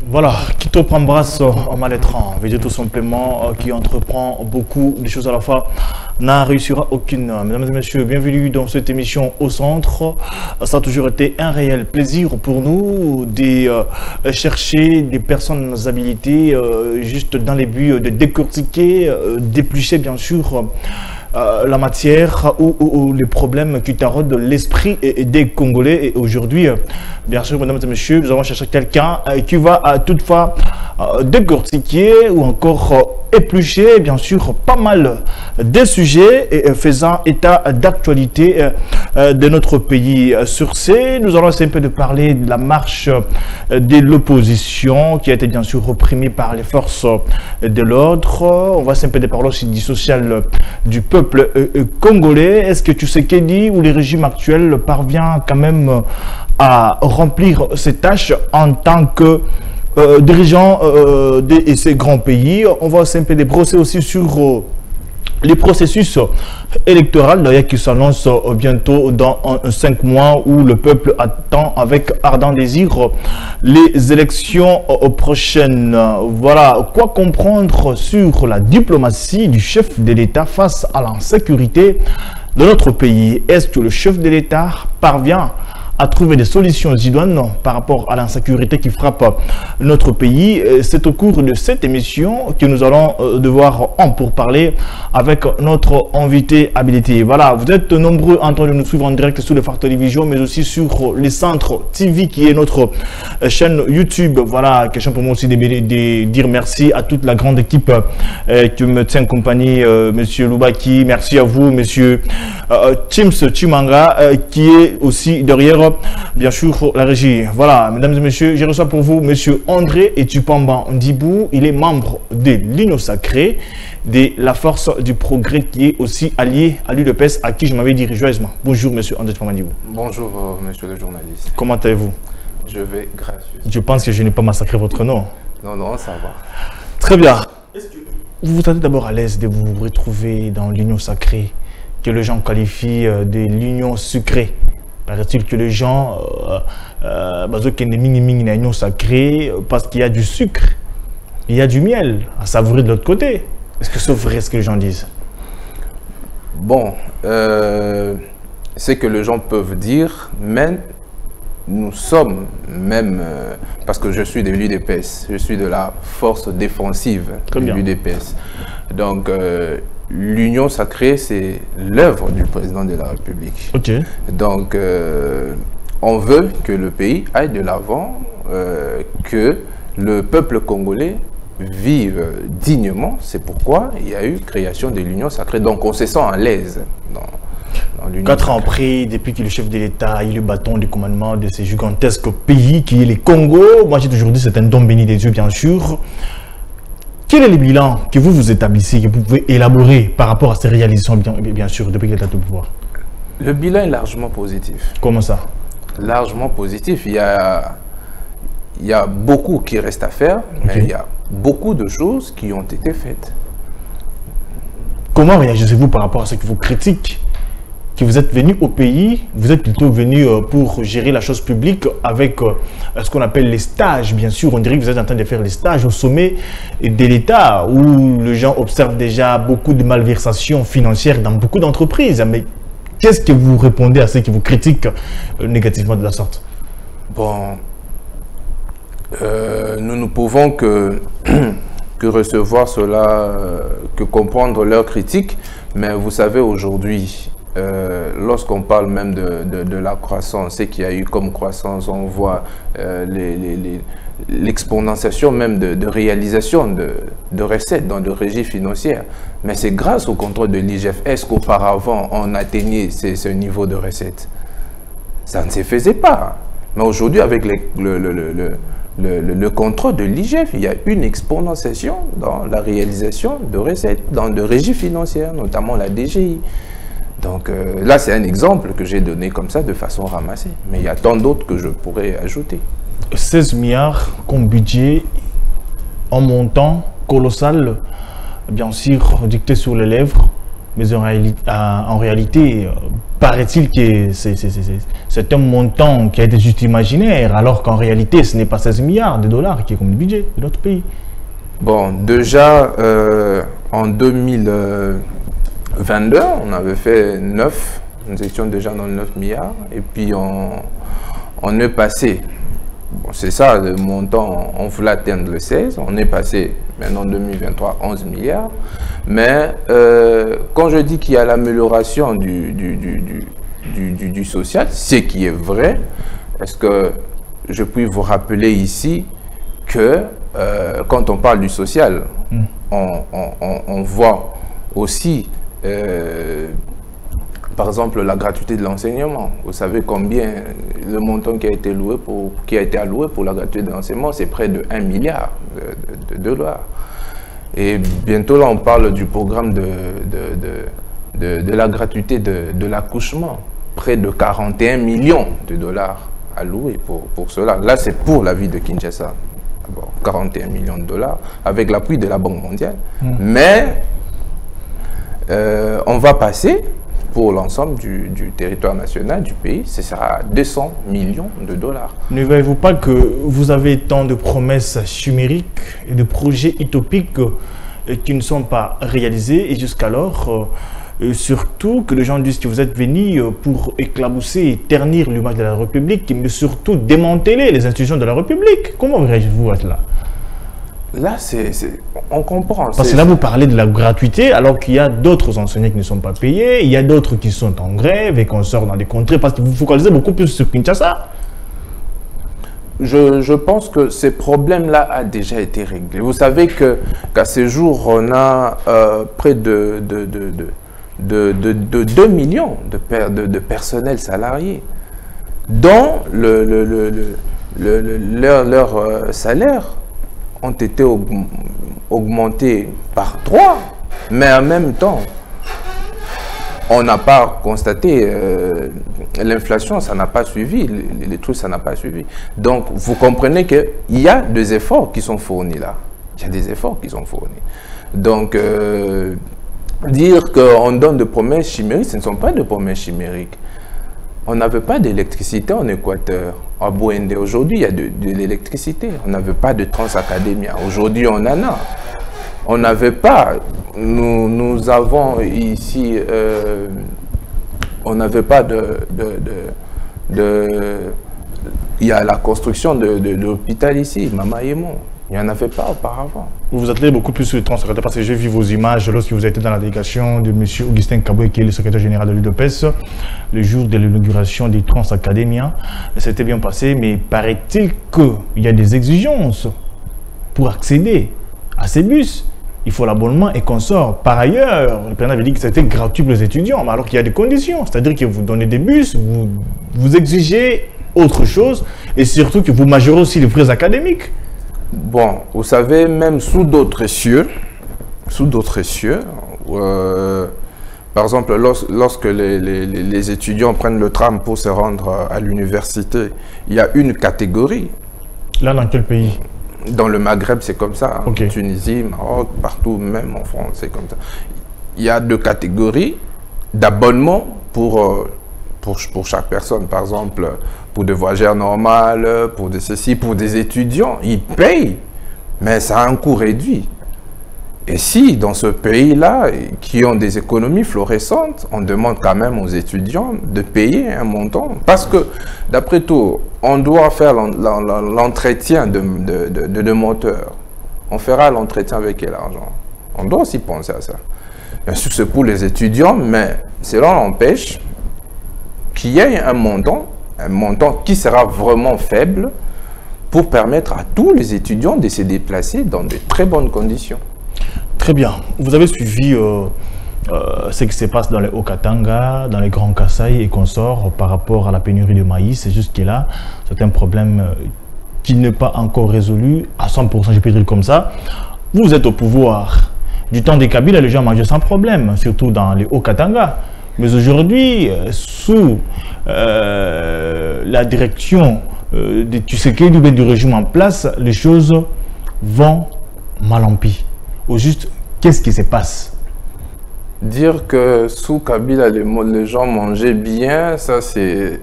Voilà, qui te embrasse en mal-étrange, veut dire tout simplement qui entreprend beaucoup de choses à la fois, n'en réussira aucune. Mesdames et messieurs, bienvenue dans cette émission Au Centre. Ça a toujours été un réel plaisir pour nous de chercher des personnes habilitées juste dans les buts de décortiquer, d'éplucher bien sûr la matière ou les problèmes qui taraudent l'esprit des Congolais. Et aujourd'hui, bien sûr, mesdames et messieurs, nous allons chercher quelqu'un qui va toutefois décortiquer ou encore éplucher, bien sûr, pas mal de sujets faisant état d'actualité de notre pays. Sur ce, nous allons essayer un peu de parler de la marche de l'opposition qui a été bien sûr reprimée par les forces de l'ordre. On va essayer un peu de parler aussi du social du peuple congolais. Est-ce que tu sais qu'est dit ou le régime actuel parvient quand même à remplir ses tâches en tant que dirigeant de ces grands pays? On va un peu débrosser aussi sur les processus électoraux d'ailleurs qui s'annonce bientôt dans 5 mois où le peuple attend avec ardent désir les élections prochaines. Voilà, quoi comprendre sur la diplomatie du chef de l'État face à l'insécurité de notre pays? Est-ce que le chef de l'État parvient à trouver des solutions idoines par rapport à l'insécurité qui frappe notre pays? C'est au cours de cette émission que nous allons devoir en pourparler avec notre invité habilité. Voilà, vous êtes nombreux en train de nous suivre en direct sur le Phare Télévision, mais aussi sur les Centres TV qui est notre chaîne YouTube. Voilà, question pour moi aussi de dire merci à toute la grande équipe qui me tient compagnie, Monsieur Loubaki, merci à vous, Monsieur Chims Chimanga, qui est aussi derrière bien sûr la régie. Voilà, mesdames et messieurs, je reçois pour vous monsieur André Etupamba Ndibou. Il est membre de l'Union Sacrée de la Force du Progrès qui est aussi allié à l'UDPS à qui je m'avais dit joyeusement. Bonjour monsieur André Etupamba Ndibou. Bonjour monsieur le journaliste. Comment allez-vous? Je vais gracieux. Je pense que je n'ai pas massacré votre nom. Non, non, ça va. Très bien. Est-ce que vous vous sentez d'abord à l'aise de vous retrouver dans l'Union Sacrée que les gens qualifient de l'Union Sucrée? Paraît-il que les gens l'union sacrée parce qu'il y a du sucre, il y a du miel à savourer de l'autre côté. Est-ce que c'est vrai ce que les gens disent? Bon, c'est que les gens peuvent dire, mais nous sommes même, parce que je suis de l'UDPS, je suis de la force défensive de l'UDPS. Donc, l'Union Sacrée, c'est l'œuvre du président de la République. Ok. Donc, on veut que le pays aille de l'avant, que le peuple congolais vive dignement. C'est pourquoi il y a eu création de l'Union Sacrée. Donc, on se sent à l'aise dans l'Union 4 ans Sacrée. après, depuis que le chef de l'État a eu le bâton de commandement de ce gigantesque pays qui est le Congo, moi j'ai toujours dit c'est un don béni des dieux, bien sûr. Quel est le bilan que vous établissez, que vous pouvez élaborer par rapport à ces réalisations, bien sûr, depuis qu'il est au pouvoir? Le bilan est largement positif. Comment ça? Largement positif. Il y a beaucoup qui reste à faire, mais il y a beaucoup de choses qui ont été faites. Comment réagissez-vous par rapport à ce que vous critiquez? Que vous êtes venu au pays, vous êtes plutôt venu pour gérer la chose publique avec ce qu'on appelle les stages, bien sûr. On dirait que vous êtes en train de faire les stages au sommet de l'État, où les gens observent déjà beaucoup de malversations financières dans beaucoup d'entreprises. Mais qu'est-ce que vous répondez à ceux qui vous critiquent négativement de la sorte? Bon, nous ne pouvons que recevoir cela, que comprendre leurs critiques, mais vous savez aujourd'hui, lorsqu'on parle même de la croissance, c'est qu'il y a eu comme croissance, on voit l'exponentiation même de réalisation de recettes dans le régie financière. Mais c'est grâce au contrôle de l'IGF. Est-ce qu'auparavant on atteignait ce niveau de recettes? Ça ne se faisait pas. Mais aujourd'hui, avec le contrôle de l'IGF, il y a une exponentiation dans la réalisation de recettes, dans le régie financière, notamment la DGI. Donc là, c'est un exemple que j'ai donné comme ça de façon ramassée. Mais il y a tant d'autres que je pourrais ajouter. 16 milliards comme budget en montant colossal, bien sûr, dicté sur les lèvres Mais en réalité, paraît-il que c'est un montant qui a été juste imaginaire, alors qu'en réalité, ce n'est pas 16 milliards de dollars qui est comme le budget de notre pays. Bon, déjà, en 2022, on avait fait 9, nous étions déjà dans 9 milliards, et puis on est passé, bon, c'est ça le montant, on voulait atteindre le 16, on est passé maintenant en 2023 11 milliards, mais quand je dis qu'il y a l'amélioration du social, ce qui est vrai, est-ce que je puis vous rappeler ici que quand on parle du social, on voit aussi, par exemple, la gratuité de l'enseignement. Vous savez combien le montant qui a été alloué pour la gratuité de l'enseignement, c'est près de 1 milliard de dollars. Et bientôt, là, on parle du programme de la gratuité de l'accouchement. Près de 41 millions de dollars alloués pour cela. Là, c'est pour la ville de Kinshasa. D'abord, 41 millions de dollars avec l'appui de la Banque mondiale. Mais on va passer pour l'ensemble du territoire national du pays, ce sera 200 millions de dollars. Ne voyez-vous pas que vous avez tant de promesses chimériques et de projets utopiques qui ne sont pas réalisés et jusqu'alors, surtout que les gens disent que vous êtes venus pour éclabousser et ternir l'image de la République, mais surtout démanteler les institutions de la République. Comment réagissez-vous à cela? Là, on comprend. Parce que là, vous parlez de la gratuité, alors qu'il y a d'autres enseignants qui ne sont pas payés, il y a d'autres qui sont en grève et qu'on sort dans des contrées, parce que vous focalisez beaucoup plus sur Kinshasa. Je pense que ces problèmes-là ont déjà été réglés. Vous savez qu'à ce jour, on a près de 2 millions de personnels salariés, dont leur salaire ont été augmentés par 3, mais en même temps, on n'a pas constaté l'inflation, ça n'a pas suivi, les trucs, ça n'a pas suivi. Donc, vous comprenez qu'il y a des efforts qui sont fournis là. Il y a des efforts qui sont fournis. Donc, dire qu'on donne des promesses chimériques, ce ne sont pas des promesses chimériques. On n'avait pas d'électricité en Équateur, à Bouende. Aujourd'hui, il y a de l'électricité. On n'avait pas de Transacadémia. Aujourd'hui, on en a. On n'avait pas. Nous avons ici, on n'avait pas il y a la construction de l'hôpital ici, Mama Yémon. Il n'y en avait pas auparavant. Vous vous attelez beaucoup plus sur le Transacadémia parce que j'ai vu vos images lorsque vous étiez dans la délégation de M. Augustin Kaboué, qui est le secrétaire général de l'UDPS, le jour de l'inauguration des Transacadémia. C'était bien passé, mais paraît-il qu'il y a des exigences pour accéder à ces bus. Il faut l'abonnement et qu'on sort. Par ailleurs, le président avait dit que c'était gratuit pour les étudiants, mais alors qu'il y a des conditions. C'est-à-dire que vous donnez des bus, vous exigez autre chose, et surtout que vous majorez aussi les frais académiques. Bon, vous savez, même sous d'autres cieux, par exemple, lorsque les étudiants prennent le tram pour se rendre à l'université, il y a une catégorie. Là, dans quel pays? Dans le Maghreb, c'est comme ça. Okay. En Tunisie, Maroc, partout, même en France, c'est comme ça. Il y a 2 catégories d'abonnement pour chaque personne. Par exemple, pour des voyageurs normaux, pour des ceci, pour des étudiants, ils payent, mais ça a un coût réduit. Et si, dans ce pays-là, qui ont des économies florissantes, on demande quand même aux étudiants de payer un montant. Parce que, d'après tout, on doit faire l'entretien de moteurs. On fera l'entretien avec quel argent? On doit aussi penser à ça. Bien sûr, c'est pour les étudiants, mais cela n'empêche qu'il y ait un montant qui sera vraiment faible pour permettre à tous les étudiants de se déplacer dans de très bonnes conditions. Très bien. Vous avez suivi ce qui se passe dans les Haut-Katanga, dans les Grands Kasaï et consorts par rapport à la pénurie de maïs. Jusque-là, c'est un problème qui n'est pas encore résolu à 100%, je peux dire comme ça. Vous êtes au pouvoir. Du temps des Kabila, les gens mangeaient sans problème, surtout dans les Haut-Katanga. Mais aujourd'hui, sous la direction de Tshisekedi du régime en place, les choses vont mal en pis. Au juste, qu'est-ce qui se passe? Dire que sous Kabila, les gens mangeaient bien, ça c'est...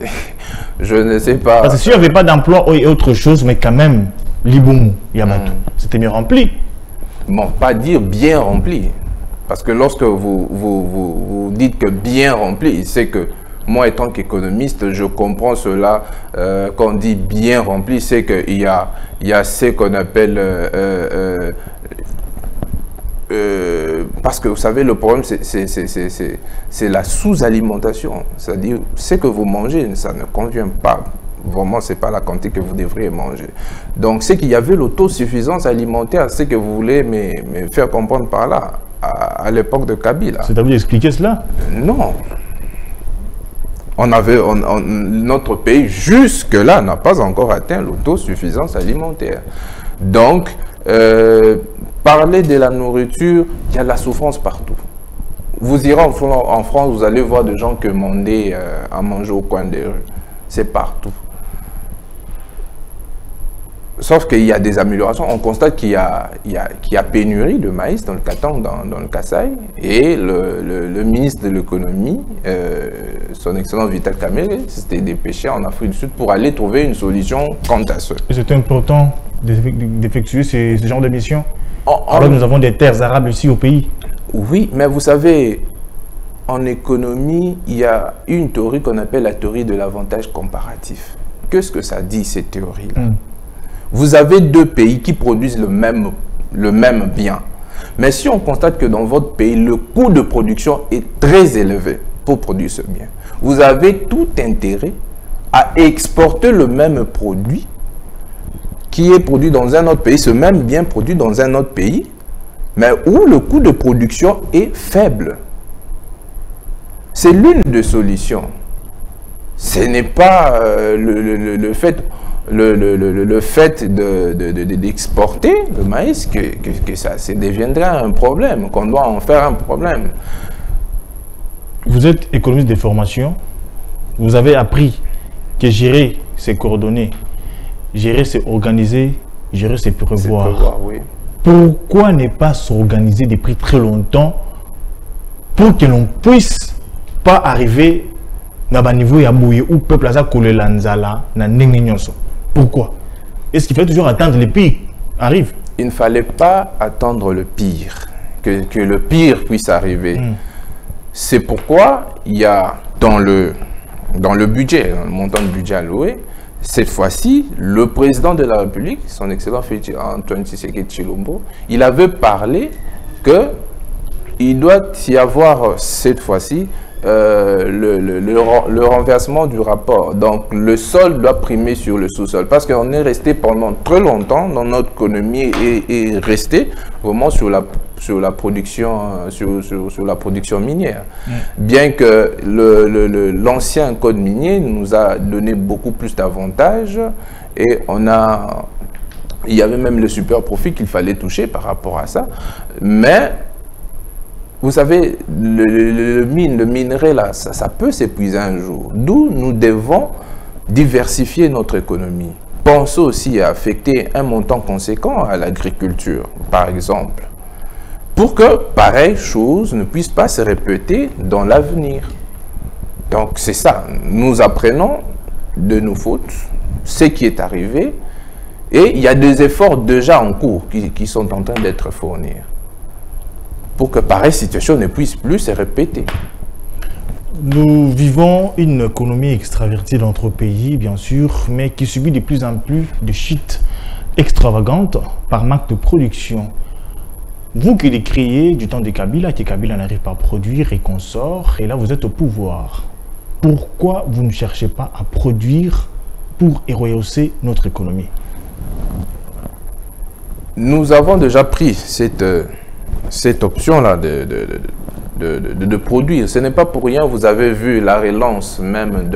je ne sais pas. Parce que s'il n'y avait pas d'emploi et autre chose, mais quand même, Liboumou, Yamato, c'était mieux rempli. Bon, pas dire bien rempli. Parce que lorsque vous dites que bien rempli, c'est que moi, étant qu'économiste, je comprends cela. Quand on dit bien rempli, c'est qu'il y a ce qu'on appelle... parce que vous savez, le problème, c'est la sous-alimentation. C'est-à-dire, ce que vous mangez, ça ne convient pas. Vraiment, ce n'est pas la quantité que vous devriez manger. Donc, c'est qu'il y avait l'autosuffisance alimentaire, c'est que vous voulez me faire comprendre par là, à l'époque de Kabila. C'est à vous d'expliquer cela? Non. Notre pays, jusque-là, n'a pas encore atteint l'autosuffisance alimentaire. Donc, parler de la nourriture, il y a de la souffrance partout. Vous irez en France, vous allez voir des gens qui demandent à manger au coin des rues. C'est partout. Sauf qu'il y a des améliorations. On constate qu'il y a pénurie de maïs dans le Katang, dans le Kasaï. Et le ministre de l'économie, son excellent Vital Kamerhe, s'était dépêché en Afrique du Sud pour aller trouver une solution quant à ce. C'est important d'effectuer ce genre de mission. Alors que nous avons des terres arables ici au pays. Oui, mais vous savez, en économie, il y a une théorie qu'on appelle la théorie de l'avantage comparatif. Qu'est-ce que ça dit, cette théorie-là? Vous avez deux pays qui produisent le même bien. Mais si on constate que dans votre pays, le coût de production est très élevé pour produire ce bien, vous avez tout intérêt à exporter le même produit qui est produit dans un autre pays, ce même bien produit dans un autre pays, mais où le coût de production est faible. C'est l'une des solutions. Ce n'est pas le fait d'exporter le maïs que ça deviendra un problème, qu'on doit en faire un problème. Vous êtes économiste de formation, vous avez appris que gérer, c'est coordonner, gérer, c'est organiser, gérer, c'est prévoir. Oui. Pourquoi ne pas s'organiser depuis très longtemps pour que l'on puisse pas arriver dans un niveau où le peuple a collé l'anzala, pourquoi? Est-ce qu'il faut toujours attendre le pire arrive? Il ne fallait pas attendre le pire, que le pire puisse arriver. C'est pourquoi il y a dans le budget, dans le montant de budget alloué, cette fois-ci, le président de la République, son excellent Antoine Tshisekedi Tshilombo, il avait parlé qu'il doit y avoir cette fois-ci le renversement du rapport. Donc, le sol doit primer sur le sous-sol. Parce qu'on est resté pendant très longtemps dans notre économie et resté vraiment sur la production minière. Bien que l'ancien code minier nous a donné beaucoup plus d'avantages et il y avait même le super profit qu'il fallait toucher par rapport à ça. Mais vous savez, le minerai, là, ça peut s'épuiser un jour. D'où nous devons diversifier notre économie. Pensons aussi à affecter un montant conséquent à l'agriculture, par exemple, pour que pareille chose ne puisse pas se répéter dans l'avenir. Donc, c'est ça. Nous apprenons de nos fautes, ce qui est arrivé, et il y a des efforts déjà en cours qui sont en train d'être fournis, pour que pareille situation ne puisse plus se répéter. Nous vivons une économie extravertie dans notre pays, bien sûr, mais qui subit de plus en plus de chutes extravagantes par manque de production. Vous qui décriez du temps de Kabila, que Kabila n'arrive pas à produire et qu'on sort, et là vous êtes au pouvoir. Pourquoi vous ne cherchez pas à produire pour rehausser notre économie? Nous avons déjà pris cette option-là de produire. Ce n'est pas pour rien, vous avez vu la relance même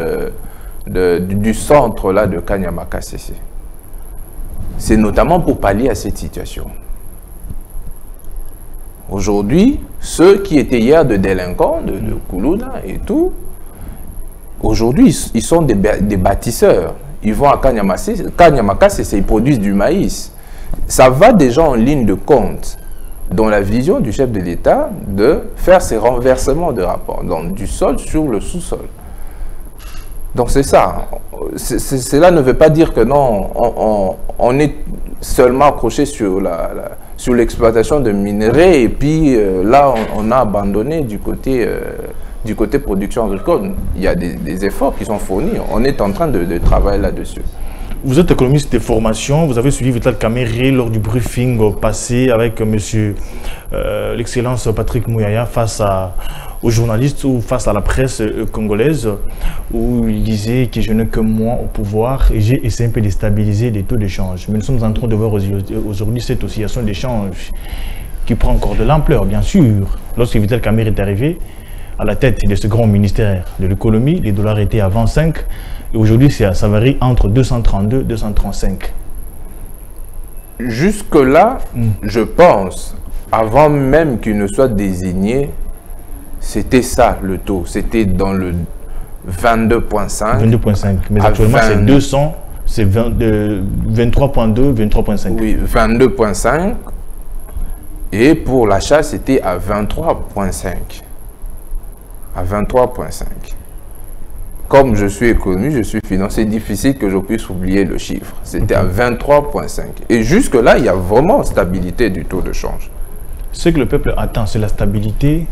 du centre là, de Kanyama-Kasese. C'est notamment pour pallier à cette situation. Aujourd'hui, ceux qui étaient hier de délinquants, de Koulouna et tout, aujourd'hui, ils sont des bâtisseurs. Ils vont à Kanyama-Kasese, ils produisent du maïs. Ça va déjà en ligne de compte. dans la vision du chef de l'État de faire ces renversements de rapports, donc du sol sur le sous-sol. Donc c'est ça. Cela ne veut pas dire que non, on est seulement accroché sur l'exploitation de minerais et puis là on a abandonné du côté production agricole. Il y a des efforts qui sont fournis. On est en train de travailler là-dessus. Vous êtes économiste de formation, vous avez suivi Vital Kamerhe lors du briefing passé avec monsieur l'excellence Patrick Mouyaya face aux journalistes ou face à la presse congolaise, où il disait que je n'ai que moi au pouvoir et j'ai essayé un peu de stabiliser les taux d'échange. Mais nous sommes en train de voir aujourd'hui cette oscillation d'échange qui prend encore de l'ampleur, bien sûr. Lorsque Vital Kamerhe est arrivé à la tête de ce grand ministère de l'économie, les dollars étaient à 25 et aujourd'hui ça varie entre 232 et 235. Jusque-là, je pense, avant même qu'il ne soit désigné, c'était ça le taux. C'était dans le 22,5. 22,5. Mais actuellement, c'est 200, c'est 23,2, 23,5. Oui, 22,5. Et pour l'achat, c'était à 23,5. À 23,5. Comme je suis économiste, je suis financier, c'est difficile que je puisse oublier le chiffre. C'était à 23,5. Et jusque-là, il y a vraiment stabilité du taux de change. Ce que le peuple attend, c'est la stabilité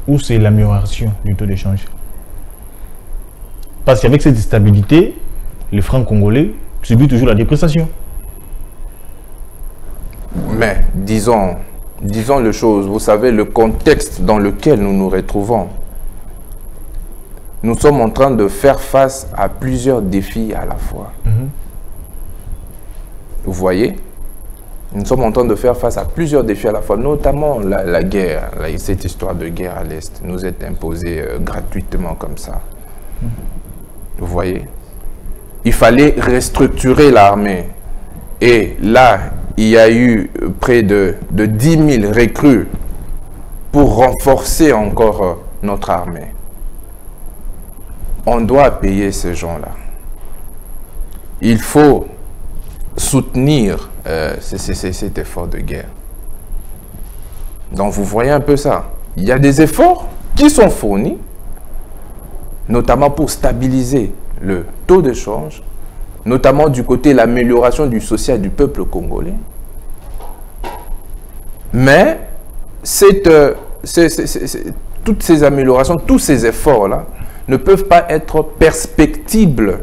ou c'est l'amélioration du taux d'échange? Parce qu'avec cette stabilité, les francs congolais subissent toujours la dépréciation. Mais disons les choses, vous savez, le contexte dans lequel nous nous retrouvons, nous sommes en train de faire face à plusieurs défis à la fois. Vous voyez? Nous sommes en train de faire face à plusieurs défis à la fois, notamment la guerre, cette histoire de guerre à l'Est nous est imposée gratuitement comme ça. Vous voyez? Il fallait restructurer l'armée. Et là, il y a eu près de 10 000 recrues pour renforcer encore notre armée. On doit payer ces gens-là. Il faut soutenir cet effort de guerre. Donc vous voyez un peu ça. Il y a des efforts qui sont fournis, notamment pour stabiliser le taux de change, notamment du côté de l'amélioration du social du peuple congolais. Mais toutes ces améliorations, tous ces efforts-là, ne peuvent pas être perspectibles.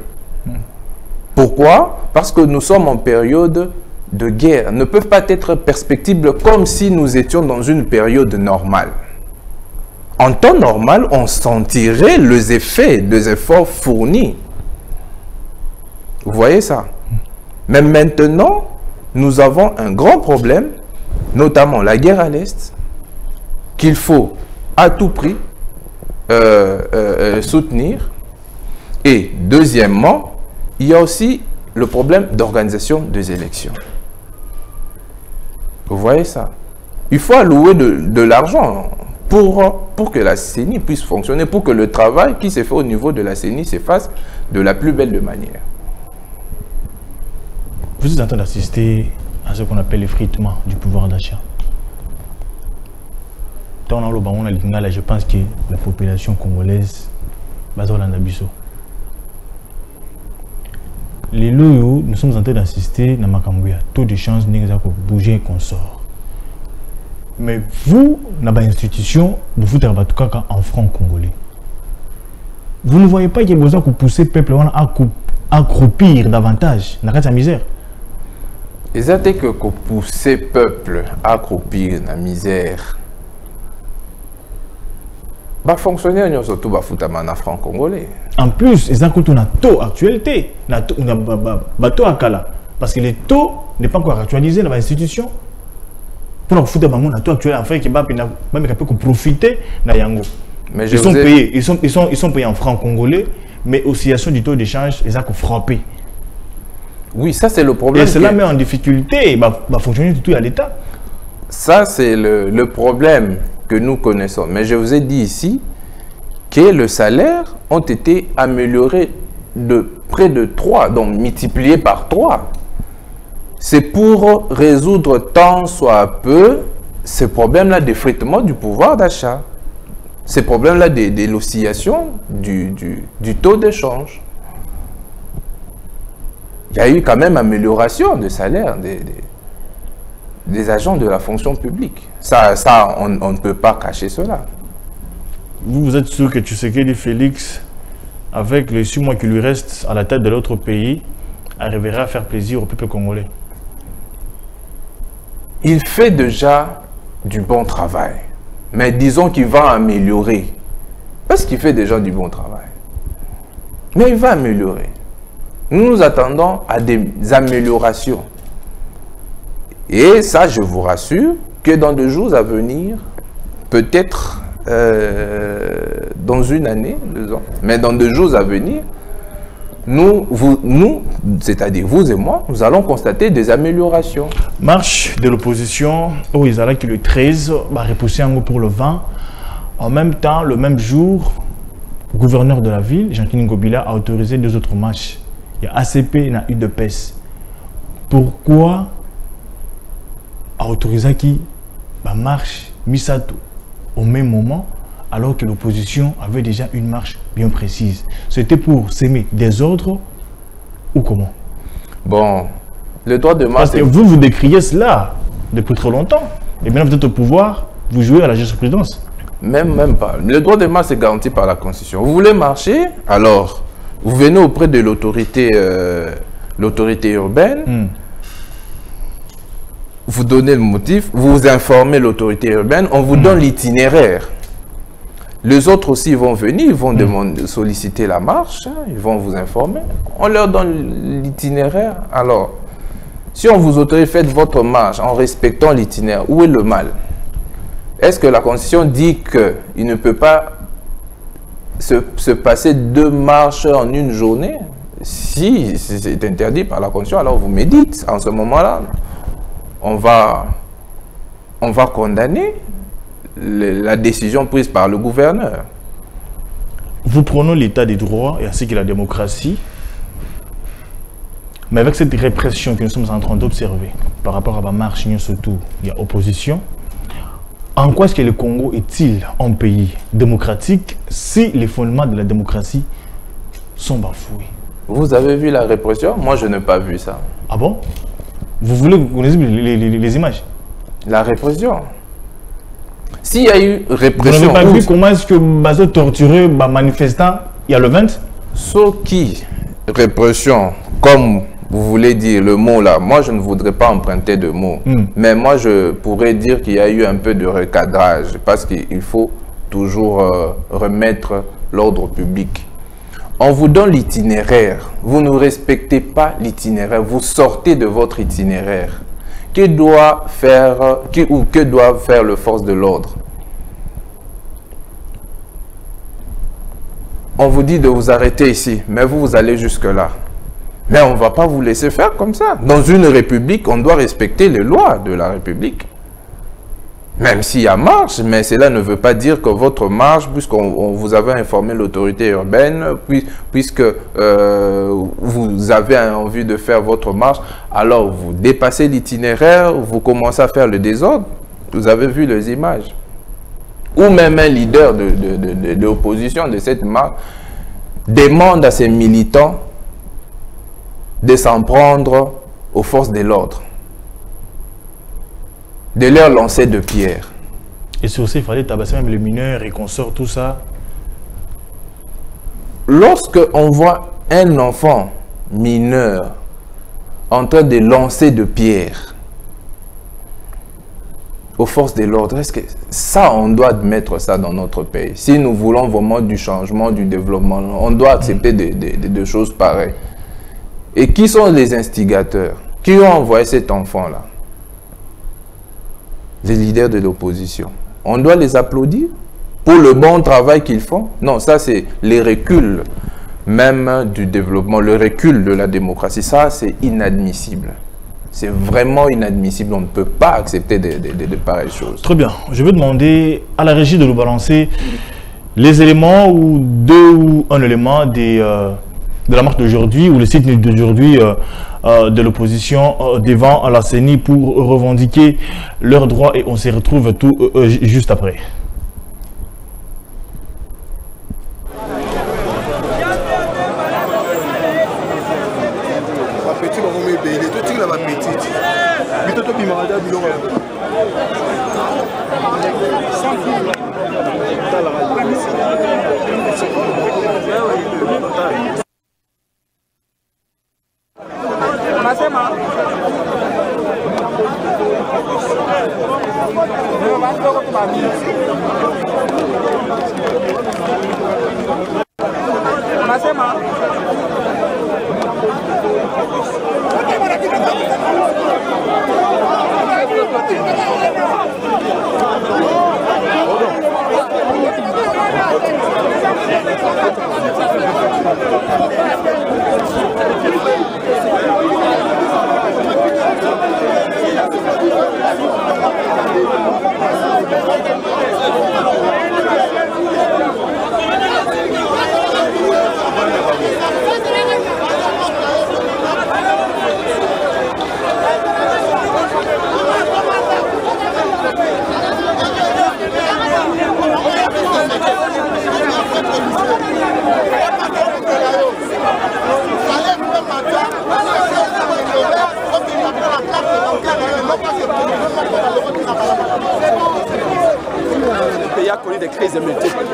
Pourquoi? Parce que nous sommes en période de guerre. Ne peuvent pas être perspectibles comme si nous étions dans une période normale. En temps normal, on sentirait les effets des efforts fournis. Vous voyez ça? Mais maintenant, nous avons un grand problème, notamment la guerre à l'Est, qu'il faut à tout prix soutenir. Et deuxièmement, il y a aussi le problème d'organisation des élections. Vous voyez ça? Il faut allouer de l'argent pour que la CENI puisse fonctionner, pour que le travail qui s'est fait au niveau de la CENI se fasse de la plus belle de manière. Vous êtes en train d'assister à ce qu'on appelle l'effritement du pouvoir d'achat. Je pense que la population congolaise va dans l'Andabiso. Les loyaux, nous sommes en train d'assister à Makambuya. Taux de chance n'est pas bouger et qu'on sort. Mais vous, dans l'institution, vous faites en franc congolais. Vous ne voyez pas qu'il y a besoin de pousser le peuple à accroupir davantage dans la misère. Exactement que pousser le peuple à accroupir dans la misère. Va fonctionner surtout en franc congolais. En plus, ils ont une taux actualité, une taux akala, parce que le taux n'est pas encore actualisé dans l'institution. Pour foutre un taux actuel, en fait, qui va profiter de Yango. Mais ils sont payés en francs congolais, mais oscillation du taux d'échange, ils ont frappé. Oui, ça c'est le problème. Et cela met en difficulté, va fonctionner tout à l'État. Ça c'est le problème que nous connaissons. Mais je vous ai dit ici que les salaires ont été améliorés de près de 3, donc multipliés par 3. C'est pour résoudre tant soit peu ce problème-là d'effritement du pouvoir d'achat, ces problèmes-là de l'oscillation du taux d'échange. Il y a eu quand même amélioration de salaire des agents de la fonction publique. Ça on ne peut pas cacher cela. Vous êtes sûr que Tshisekedi Félix, avec les 6 mois qui lui restent à la tête de l'autre pays, arrivera à faire plaisir au peuple congolais? Il fait déjà du bon travail. Mais disons qu'il va améliorer. Parce qu'il fait déjà du bon travail. Mais il va améliorer. Nous nous attendons à des améliorations. Et ça, je vous rassure, que dans 2 jours à venir, peut-être dans 1 année, 2 ans, mais dans 2 jours à venir, nous c'est-à-dire vous et moi, nous allons constater des améliorations. Marche de l'opposition, où ils allaient que le 13 va repousser un mot pour le 20. En même temps, le même jour, le gouverneur de la ville, Jean-Claude Ngobila, a autorisé 2 autres marches. Il y a ACP et il y a UDPS. Pourquoi a autorisé qui marche Misato au même moment, alors que l'opposition avait déjà une marche bien précise? C'était pour s'aimer des ordres ou comment? Bon, le droit de marche... Parce que vous décriez cela depuis trop longtemps. Et maintenant vous êtes au pouvoir, vous jouez à la jurisprudence. Même pas. Le droit de marche est garanti par la Constitution. Vous voulez marcher, alors vous venez auprès de l'autorité urbaine, vous donnez le motif, vous informez l'autorité urbaine, on vous donne l'itinéraire. Les autres aussi vont venir, ils vont solliciter la marche, hein, ils vont vous informer. On leur donne l'itinéraire. Alors, si on vous autorise, faites votre marche en respectant l'itinéraire, où est le mal? Est-ce que la Constitution dit qu'il ne peut pas se passer 2 marches en une journée? Si c'est interdit par la Constitution, alors vous me dites, en ce moment-là, on va condamner la décision prise par le gouverneur. Vous prenez l'état des droits et ainsi que la démocratie, mais avec cette répression que nous sommes en train d'observer par rapport à la marche, surtout, il y a opposition. En quoi est-ce que le Congo est-il un pays démocratique si les fondements de la démocratie sont bafoués? Vous avez vu la répression? Moi, je n'ai pas vu ça. Ah bon? Vous voulez que vous connaissiez les images? La répression. S'il y a eu répression... Vous n'avez pas vu comment est-ce que Bazo torturé manifestant il y a le 20? Sauf qui répression, comme vous voulez dire le mot là, moi je ne voudrais pas emprunter de mots, mais moi je pourrais dire qu'il y a eu un peu de recadrage parce qu'il faut toujours remettre l'ordre public. On vous donne l'itinéraire, vous ne respectez pas l'itinéraire, vous sortez de votre itinéraire. Que doit faire le force de l'ordre? On vous dit de vous arrêter ici, mais vous allez jusque-là. Mais on ne va pas vous laisser faire comme ça. Dans une république, on doit respecter les lois de la république. Même s'il y a marche, mais cela ne veut pas dire que votre marche, puisqu'on vous avait informé l'autorité urbaine, puisque vous avez envie de faire votre marche, alors vous dépassez l'itinéraire, vous commencez à faire le désordre. Vous avez vu les images. Ou même un leader de l'opposition de cette marche demande à ses militants de s'en prendre aux forces de l'ordre, de leur lancer de pierres. Et sur ça, il fallait tabasser même les mineurs et qu'on sort tout ça. Lorsque on voit un enfant mineur en train de lancer de pierres aux forces de l'ordre, est-ce que ça, on doit admettre ça dans notre pays? Si nous voulons vraiment du changement, du développement, on doit accepter des choses pareilles. Et qui sont les instigateurs? Qui ont envoyé cet enfant-là? Les leaders de l'opposition. On doit les applaudir pour le bon travail qu'ils font? Non, ça c'est les reculs même du développement, le recul de la démocratie. Ça c'est inadmissible. C'est vraiment inadmissible. On ne peut pas accepter de pareilles choses. Très bien. Je vais demander à la régie de nous balancer les éléments ou 2 ou un élément de la marche d'aujourd'hui ou le site d'aujourd'hui de l'opposition devant la CENI pour revendiquer leurs droits et on se retrouve tout juste après. Le pays a connu des crises multiples,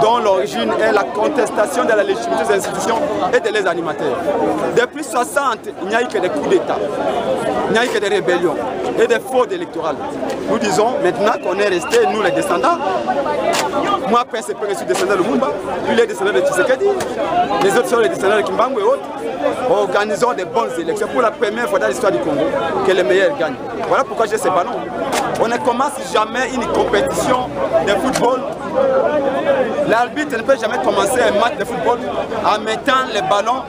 dont l'origine est la contestation de la légitimité des institutions et de les animateurs. Depuis 60, il n'y a eu que des coups d'État, il n'y a eu que des rébellions et des fraudes électorales. Nous disons maintenant qu'on est resté, nous les descendants, moi PSP, je suis descendant de Lumumba, lui les descendants de Tshisekedi, les autres sont les descendants de Kimbangu et autres. Organisons des bonnes élections pour la première fois dans l'histoire du Congo, que les meilleurs gagnent. Voilà pourquoi j'ai ces ballons. On ne commence jamais une compétition de football. L'arbitre ne peut jamais commencer un match de football en mettant les ballons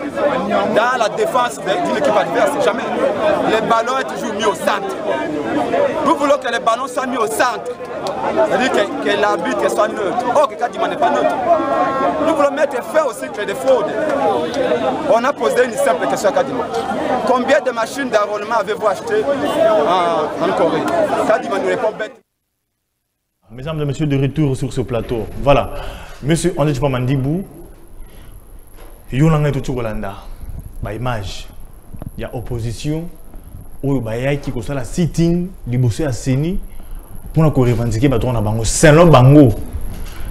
dans la défense d'une équipe adverse. Jamais. Les ballons sont toujours mis au centre. Nous voulons que les ballons soient mis au centre. C'est-à-dire que l'arbitre soit neutre. Or, que Kadima n'est pas neutre. Nous voulons mettre fin au cycle de fraude. On a posé une simple question à Kadima. Combien de machines d'enrôlement avez-vous acheté en Corée? Kadima nous répond bête. Mesdames et messieurs, de retour sur ce plateau. Voilà. Monsieur André Mandibou, Yolanda Tutugolanda, by image, il y a opposition, où il y a qui la sitting, du bossé à Seni, pour nous revendiquer le bango. C'est le bango.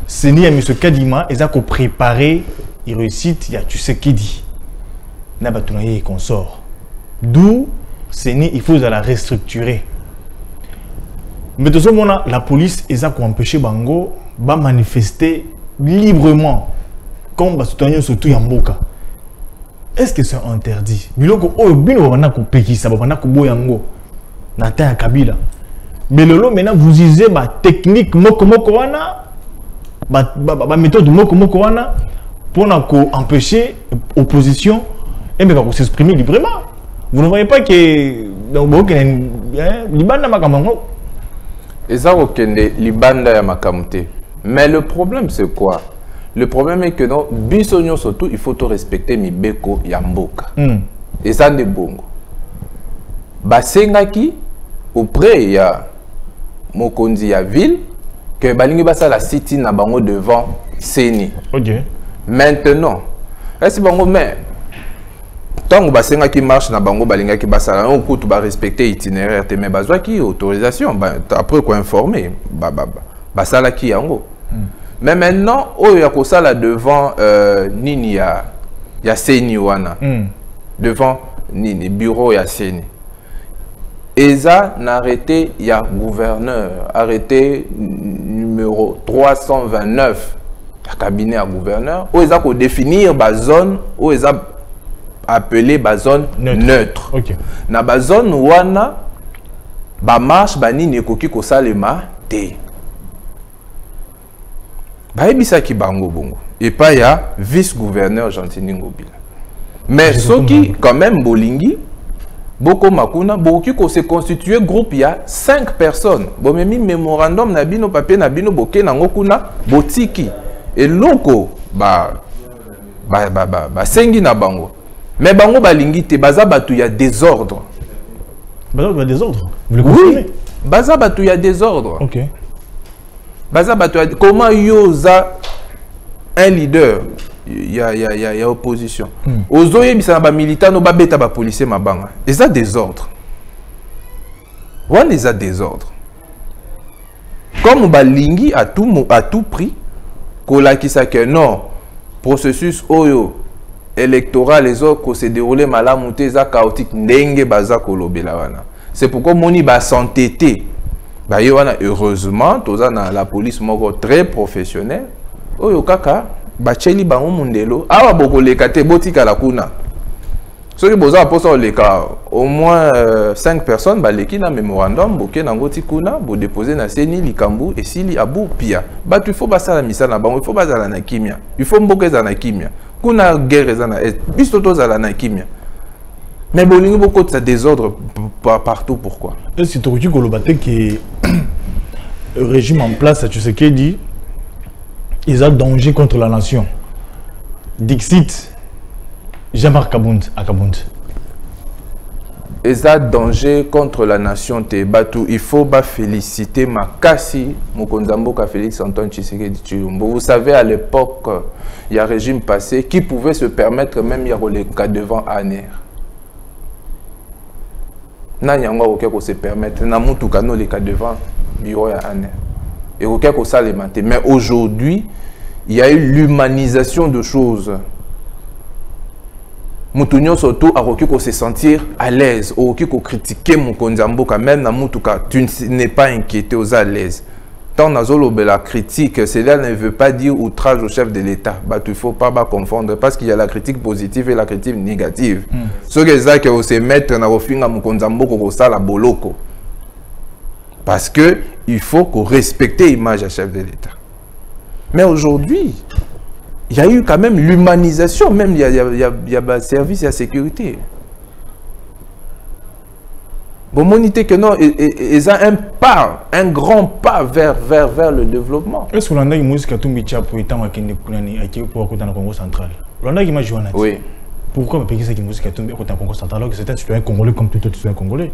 Seni et M. Kadima, ils ont préparé, ils réussissent, il y a tu sais qui dit. N'a pas tout qu'on sort. D'où Seni, il faut la restructurer. Mais de ce moment-là, la police a empêché Bango de manifester librement comme les surtout Yamboka. Est-ce que c'est interdit? Biloko bino wana ko pekisa bana ko boyango na ta Kabila. Mais lolo maintenant vous usez ba technique moko wana ba méthode moko wana pour empêcher l'opposition et bien s'exprimer librement. Vous ne voyez pas que donc libanda makamango. Et ça, libanda ya makamute. Mais le problème, c'est quoi? Le problème est que non, bisogno surtout, il faut tout respecter mibeko yamboka. Et ça, c'est bon. Basengaki, auprès, il y a Mokondi ya ville, que balingi basa la city na bango devant Seni. Ok. Maintenant, est-ce que bango, mais tant que basenga qui marche na bango balinga qui basala on coûte ba respecter itinéraire mais bazwa qui autorisation après quoi informer basala qui yango mais maintenant oh ya ko sala devant nini ya Seni wana devant nini bureau ya Seni eza n'arrêté ya gouverneur arrêté numéro 329 cabinet à gouverneur où eza ko définir ba zone où eza appelé la zone neutre. Okay. Na ba zone wana ba marche ba nini ekoki ko salema te. Ba ebisa ki bango bongo. Et pas ya vice-gouverneur Gentini Ngobila. Mais ceux qui quand même bolingi boko makuna boki ko se constituer groupe ya 5 personnes. Bo memi memorandum na bino papier na bino boke nango kuna botiki. Et loko ba sengi na bango. Mais bango balingi te baza batu ya désordre. Baza batu ya désordre. Vous le confirmez? Oui. Baza batu ya désordre. OK. Baza batu ya... Comment yoza un leader il y a opposition. Ozoye bisana ba militant no ba beta ba policier mabanga. Et ça désordre. On les a désordre. Comme balingi à tout prix kolakisa que non processus oyo électoral les autres se dérouler malamu te za chaotique ndenge baza kolobela wana. C'est pourquoi moni ba s'entêter. Ba yo wana heureusement toza na la police moko très professionnelle. Oyo kaka bacheli bango mundelo awa bokoleka te botika la kuna. Ceux qui boza aposa leka au moins 5 personnes baleki na memorandum boke nango tikuna bo déposer na seni likambu esili abu pia. Ba tu faut basala misala bango, il faut bazala na kimia. Il faut mboka za na kimia. Kuna guerre za na biso tozala na kimia. Mais bolingi beaucoup de désordre partout, pourquoi? Est-ce que tu as qui régime en place, tu sais qui dit ils ont danger contre la nation. Dixit Jean-Marc Kabound à Kabound. Ils ont danger contre la nation te batu. Il faut féliciter Makasi Mokonzamboka Félix Antoine Tshisekedi Tshilombo. Vous savez à l'époque il y a un régime passé qui pouvait se permettre même y a les cas devant Aner. Nanyanga auquel qu'on se permettre na mutu kano les cas devant bureau ya Aner. Et auquel qu'on s'alimente. Mais aujourd'hui il y a eu l'humanisation de choses. Moutounio surtout a requis qu'on se sentir à l'aise, au requis qu'on critiquer mon Konzamboka, même dans Moutouka, tu n'es pas inquiété aux à l'aise. Tant nazolo la critique, cela ne veut pas dire outrage au chef de l'État. Bah, il ne faut pas confondre parce qu'il y a la critique positive et la critique négative. Ce que c'est que se mettre dans le film à mon Konzamboka au sala boloko. Parce que il faut qu'on respecte l'image du chef de l'État. Mais aujourd'hui, il y a eu quand même l'humanisation, même il y a un service et la sécurité. Bon, moniter que non, ils ont un grand pas vers le développement. Est-ce que l'on a une musique à tout métier pour étant à Congo central? L'on a une image. Oui. Pourquoi on peut dire que la musique à tout Congo central alors que c'est un citoyen congolais comme tout autre citoyen congolais?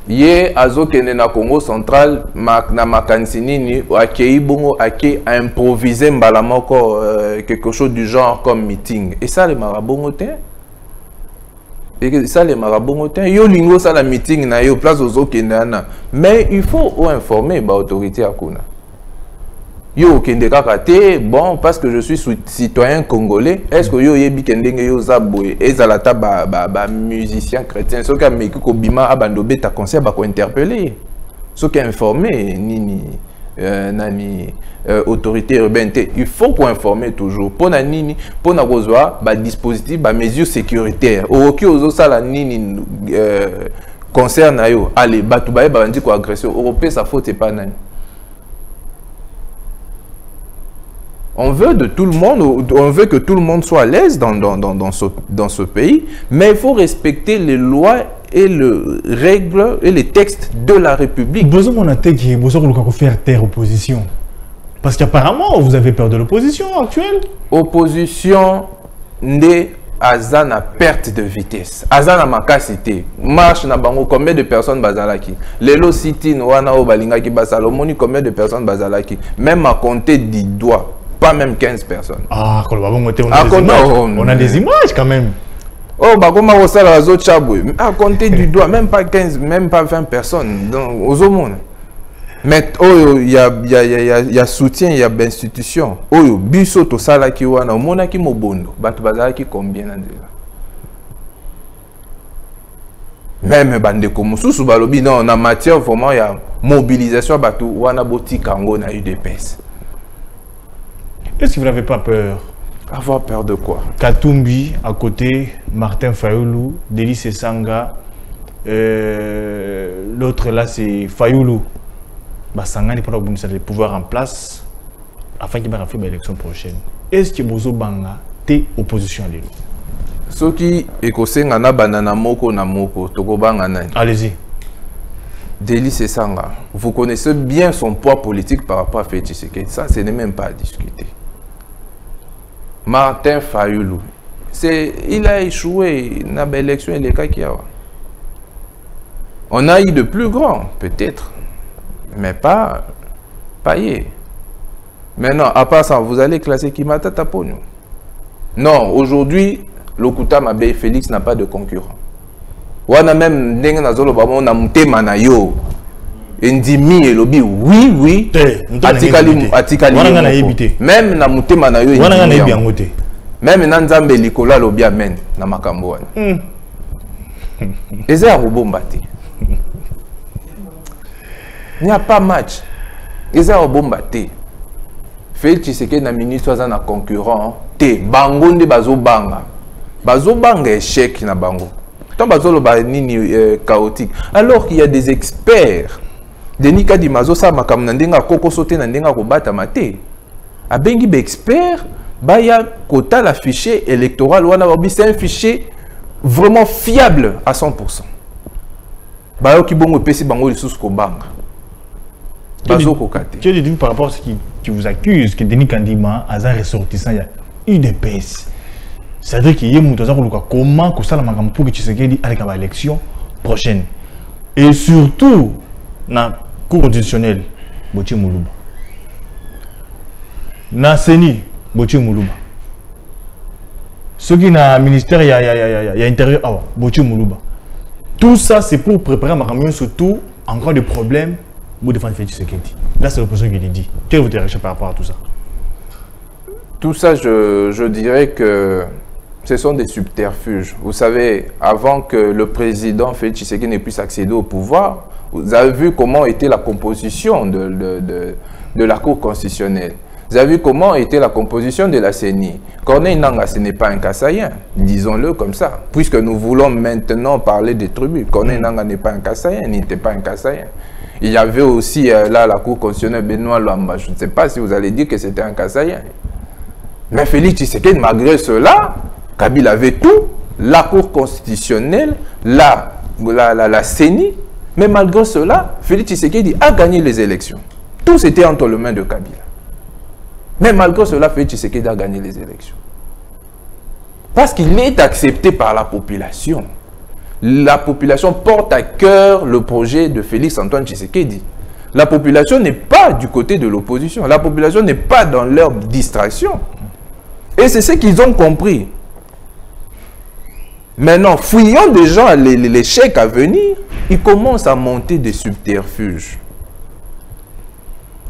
Yé azo kene na Congo central na makansini ni akei bongo ake a improviser mbalamoko quelque chose du genre comme meeting et ça les marabongote et ça les marabongote yo lingo ça la meeting na yo place ozo kene na mais il faut informer ba autorité akuna yo kende kaka te bon parce que je suis citoyen congolais est-ce que yo yebi kendenge yo zabwe ezalata ba musicien chrétien ce qui meki ko bima abandobe ta concert ba ko interpeller ce qui informer nini nani autorité urbaine il faut qu'on informer toujours pona nini pona kozwa ba dispositif ba mesures sécuritaires oki ozo sala nini concert na yo allez batu ba bandi ko agression européen ça faute pas nani. On veut de tout le monde, on veut que tout le monde soit à l'aise dans ce pays, mais il faut respecter les lois et les règles et les textes de la République. Besoin de faire taire opposition. Parce qu'apparemment, vous avez peur de l'opposition actuelle. Opposition n'est Azana perte de vitesse. Azana makasité. Marche na bango combien de personnes bazalaki. Lelo city no wana o balingaki basalomoni combien de personnes bazalaki. Même à compter 10 doigts. Pas même 15 personnes. Ah, on a des images quand même. Oh, bah comment on sait la zone chaboué. À compter du doigt, même pas 15, même pas 20 personnes. Donc, aux hommes. Mais oh, il y a soutien, il y a institution. Oh, biso to sala ki wana, mona ki mobondo. Batu bazala ki combien nandela. Même bande comme sous balobi non, en matière vraiment il y a mobilisation batu wana boti kango na UDPS. Est-ce que vous n'avez pas peur? Avoir peur de quoi? Katumbi, à côté, Martin Fayoulou, Délice Sanga, l'autre là c'est Fayoulou. Sangani pour le pouvoir en place afin qu'il va faire l'élection prochaine. Est-ce que Bozo Banga est opposition à lui? Ce qui est causé na banana moko na moko, toko banga nani. Allez-y. Délice Sanga, vous connaissez bien son poids politique par rapport à Félix Tshisekedi. Ça, ce n'est même pas à discuter. Martin Fayoulou, Il a échoué dans l'élection et les cas qu'il y a. On a eu de plus grands, peut-être, mais pas hier. Maintenant, à part ça, vous allez classer Kimata Taponyo. Non, aujourd'hui, Lokuta Mabe Félix n'a pas de concurrent. On a même on a monté Manayo. Ndimi et lobby, oui. Atikali. Même na monté Manayo. Même na Nzambe Likola lobby amen na makambo. Et ça Robombati. Il n'y a pas match. Et ça Robombati. Félix Tshisekedi na ministre za na concurrent te bango nde bazobanga échec na bango tant bazolo ba nini chaotique alors qu'il y a des experts Denis Kadi mazo sa makam na ndenga koko sauter na ndenga ko bata mate abengi be expert baya kota la fichier électoral wana babi c'est un fichier vraiment fiable à 100%. Bayo ki bongo pesi bango lisusu ko banga. Tu as dit par rapport à ce qui vous accuse que Denis Kandima a un ressortissant, il y a UDPS. C'est-à-dire qu'il y a comment que ça la magam pour que tu sais qu'il y a l'élection prochaine. Et surtout, dans la Cour constitutionnelle, Botier Moulouba. Dans la CENI, Botier Moulouba. Ceux qui dans le ministère, il y a intérieur, Botier Moulouba. Tout ça, c'est pour préparer Makamio surtout en cas de problème. Vous défendez Félix Tshisekedi. Là, c'est l'opposition qui l'a dit. Quelle est votre réaction par rapport à tout ça? Tout ça, je dirais que ce sont des subterfuges. Vous savez, avant que le président Félix Tshisekedi ne puisse accéder au pouvoir, vous avez vu comment était la composition de la Cour constitutionnelle. Vous avez vu comment était la composition de la CENI. Corneille Nangaa, ce n'est pas un Kassaïen, disons-le comme ça. Puisque nous voulons maintenant parler des tribus. Corneille Nangaa n'est pas un Kassaïen, il n'était pas un Kassaïen. Il y avait aussi là la Cour constitutionnelle Benoît Lamba. Je ne sais pas si vous allez dire que c'était un Kassaïen. Mais Félix Tshisekedi, malgré cela, Kabila avait tout. La Cour constitutionnelle, la CENI. Mais malgré cela, Félix Tshisekedi a gagné les élections. Tout c'était entre les mains de Kabila. Mais malgré cela, Félix Tshisekedi a gagné les élections. Parce qu'il est accepté par la population. La population porte à cœur le projet de Félix Antoine Tshisekedi. La population n'est pas du côté de l'opposition. La population n'est pas dans leur distraction. Et c'est ce qu'ils ont compris. Maintenant, fouillant déjà l'échec à venir, ils commencent à monter des subterfuges.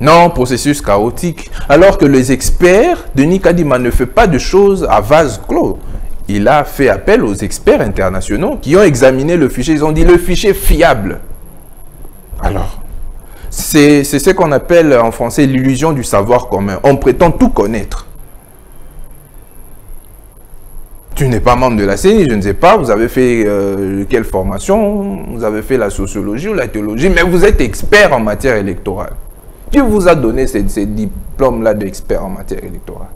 Non, processus chaotique. Alors que les experts, Denis Kadima ne fait pas de choses à vase clos. Il a fait appel aux experts internationaux qui ont examiné le fichier. Ils ont dit le fichier fiable. Alors, c'est ce qu'on appelle en français l'illusion du savoir commun. On prétend tout connaître. Tu n'es pas membre de la CENI, je ne sais pas, vous avez fait quelle formation, vous avez fait la sociologie ou la théologie, mais vous êtes expert en matière électorale. Qui vous a donné ces diplômes-là d'expert en matière électorale?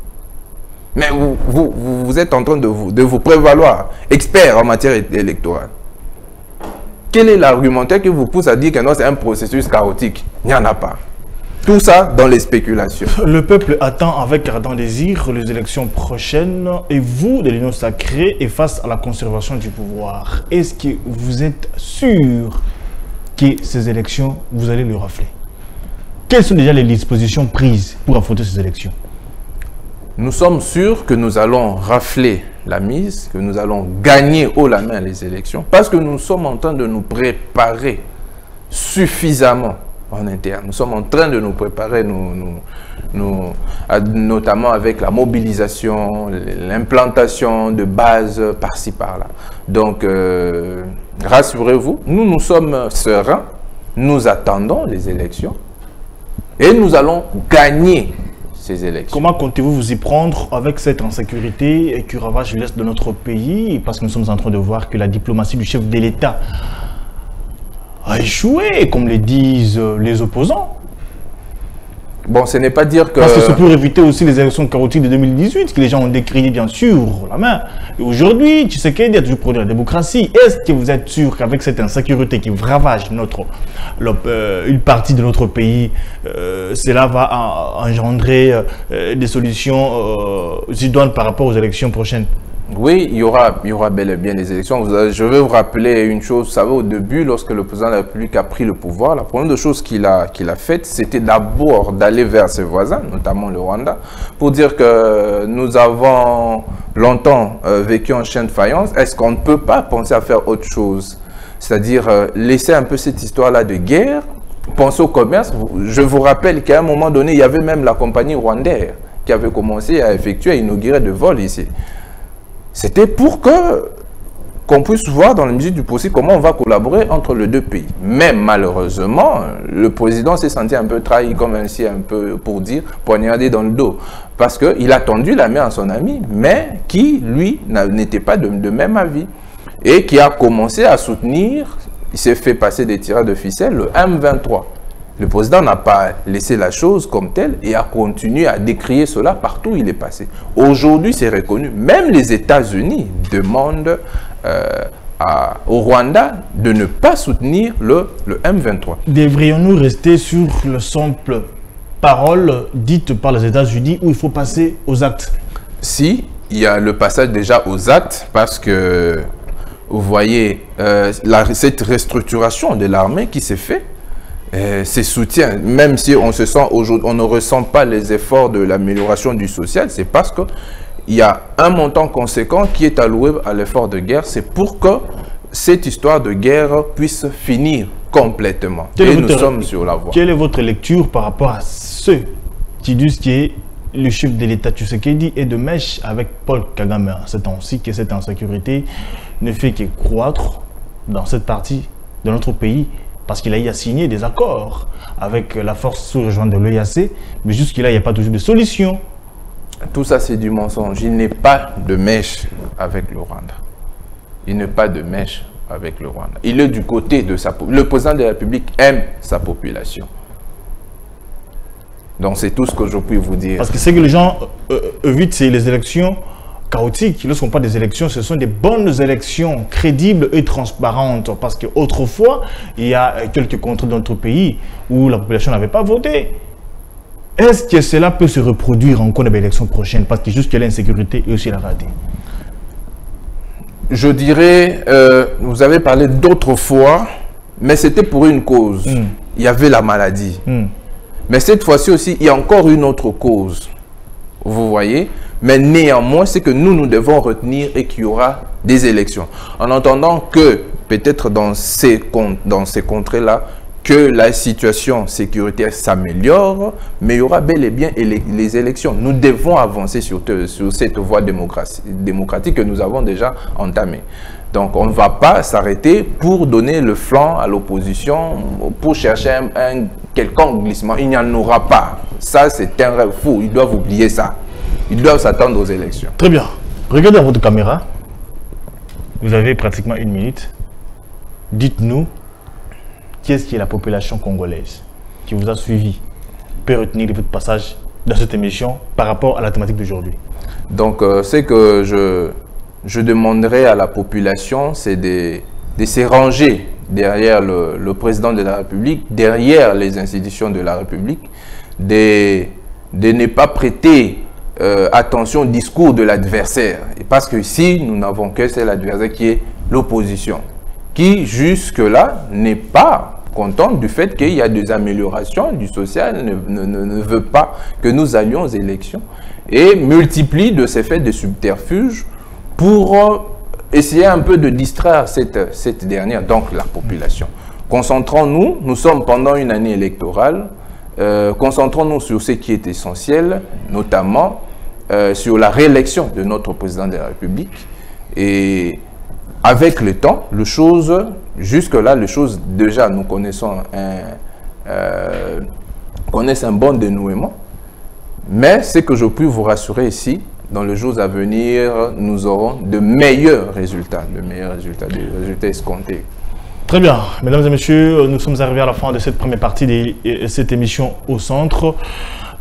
Mais vous êtes en train de vous prévaloir expert en matière électorale. Quel est l'argumentaire qui vous pousse à dire que non, c'est un processus chaotique? Il n'y en a pas. Tout ça dans les spéculations. Le peuple attend avec ardent désir les élections prochaines et vous, de l'Union sacrée, et face à la conservation du pouvoir, est-ce que vous êtes sûr que ces élections, vous allez le rafler? Quelles sont déjà les dispositions prises pour affronter ces élections? Nous sommes sûrs que nous allons rafler la mise, que nous allons gagner haut la main les élections, parce que nous sommes en train de nous préparer suffisamment en interne. Nous sommes en train de nous préparer, notamment avec la mobilisation, l'implantation de bases par-ci, par-là. Donc, rassurez-vous, nous sommes sereins, nous attendons les élections et nous allons gagner ces élections. Comment comptez-vous vous y prendre avec cette insécurité qui ravage l'Est de notre pays? Parce que nous sommes en train de voir que la diplomatie du chef de l'État a échoué, comme le disent les opposants. Bon, ce n'est pas dire que... Parce que c'est pour éviter aussi les élections chaotiques de 2018, que les gens ont décrié bien sûr la main. Et aujourd'hui, tu sais qu'il y a toujours produit la démocratie. Est-ce que vous êtes sûr qu'avec cette insécurité qui ravage une partie de notre pays, cela va engendrer des solutions idoines par rapport aux élections prochaines? Oui, il y aura bel et bien des élections. Je vais vous rappeler une chose. Vous savez, au début, lorsque le président de la République a pris le pouvoir, la première chose qu'il a faite, c'était d'abord d'aller vers ses voisins, notamment le Rwanda, pour dire que nous avons longtemps vécu en chien de faïence. Est-ce qu'on ne peut pas penser à faire autre chose? C'est-à-dire laisser un peu cette histoire-là de guerre, penser au commerce. Je vous rappelle qu'à un moment donné, il y avait même la compagnie Rwandair qui avait commencé à effectuer, à inaugurer de vols ici. C'était pour qu'on puisse voir dans la mesure du possible comment on va collaborer entre les deux pays. Mais malheureusement, le président s'est senti un peu trahi, comme ainsi un peu pour dire, poignardé dans le dos. Parce qu'il a tendu la main à son ami, mais qui, lui, n'était pas de même avis. Et qui a commencé à soutenir, il s'est fait passer des tirades de ficelle, le M23. Le président n'a pas laissé la chose comme telle et a continué à décrier cela partout où il est passé. Aujourd'hui, c'est reconnu. Même les États-Unis demandent au Rwanda de ne pas soutenir le M23. Devrions-nous rester sur le simple parole dite par les États-Unis où il faut passer aux actes? Si, il y a le passage déjà aux actes parce que, vous voyez, cette restructuration de l'armée qui s'est faite, ces soutiens, même si on se sent aujourd'hui, on ne ressent pas les efforts de l'amélioration du social, c'est parce que il y a un montant conséquent qui est alloué à l'effort de guerre. C'est pour que cette histoire de guerre puisse finir complètement. Et nous sommes sur la voie. Quelle est votre lecture par rapport à ceux qui disent que le chef de l'État Tshisekedi est de mèche avec Paul Kagame en ce temps-ci, que cette insécurité ne fait que croître dans cette partie de notre pays? Parce qu'il a signé des accords avec la force sous-régionale de l'EAC, mais jusque-là, il n'y a pas toujours de solution. Tout ça, c'est du mensonge. Il n'est pas de mèche avec le Rwanda. Il n'est pas de mèche avec le Rwanda. Il est du côté de sa population. Le président de la République aime sa population. Donc, c'est tout ce que je puis vous dire. Parce que ce que les gens évitent, c'est les élections chaotiques. Lorsqu'on parle des élections, ce sont des bonnes élections crédibles et transparentes. Parce qu'autrefois, il y a quelques contrées dans notre pays où la population n'avait pas voté. Est-ce que cela peut se reproduire encore dans l'élection prochaine? Parce que jusqu'à l'insécurité et aussi la raté. Je dirais, vous avez parlé d'autrefois, mais c'était pour une cause. Il y avait la maladie. Mais cette fois-ci aussi, il y a encore une autre cause. Vous voyez? Mais néanmoins, c'est que nous devons retenir et qu'il y aura des élections. En entendant que, peut-être dans ces contrées-là, que la situation sécuritaire s'améliore, mais il y aura bel et bien les élections. Nous devons avancer sur cette voie démocratique que nous avons déjà entamée. Donc, on ne va pas s'arrêter pour donner le flanc à l'opposition, pour chercher un quelconque glissement. Il n'y en aura pas. Ça, c'est un rêve fou. Ils doivent oublier ça. Ils doivent s'attendre aux élections. Très bien. Regardez à votre caméra. Vous avez pratiquement 1 minute. Dites-nous, qui est-ce qui est la population congolaise qui vous a suivi peut retenir votre passage dans cette émission par rapport à la thématique d'aujourd'hui? Donc, c'est que je demanderai à la population, c'est de se ranger derrière le président de la République, derrière les institutions de la République, de ne pas prêter attention au discours de l'adversaire. Parce que ici, nous n'avons que c'est l'adversaire qui est l'opposition, qui jusque-là n'est pas contente du fait qu'il y a des améliorations du social, ne veut pas que nous allions aux élections et multiplie de ces faits de subterfuges pour essayer un peu de distraire cette dernière, donc la population. Concentrons-nous, nous sommes pendant une année électorale, concentrons-nous sur ce qui est essentiel, notamment sur la réélection de notre président de la République. Et avec le temps, jusque-là, les choses, déjà, nous connaissons un bon dénouement. Mais ce que je puis vous rassurer ici, dans les jours à venir, nous aurons de meilleurs résultats, des résultats escomptés. Très bien. Mesdames et messieurs, nous sommes arrivés à la fin de cette première partie de cette émission au centre.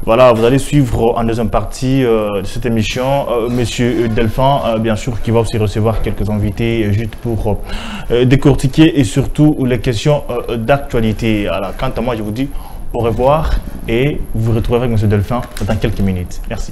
Voilà, vous allez suivre en deuxième partie de cette émission Monsieur Delphin, bien sûr, qui va aussi recevoir quelques invités juste pour décortiquer et surtout les questions d'actualité. Alors, quant à moi, je vous dis au revoir et vous vous retrouverez avec Monsieur Delphin dans quelques minutes. Merci.